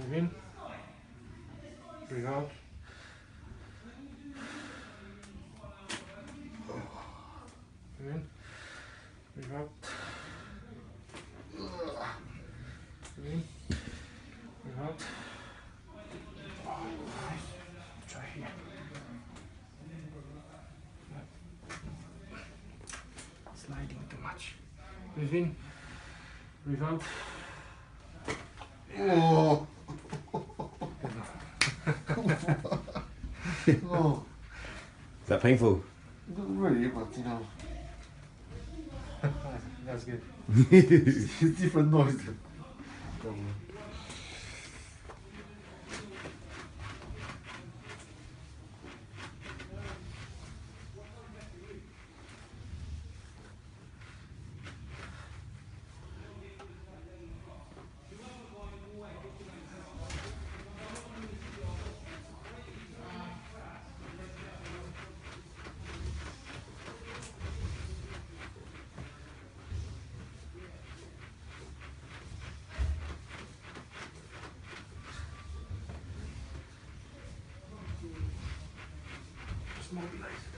Breathe in. Breathe out. Breathe in. Breathe out. Breathe in. Breathe out. Oh, nice. Try here. Sliding too much. Breathe in. Breathe out. Oh. Oh. Is that painful? Not really, but you know. That's good. It's different noise. Just mobilize.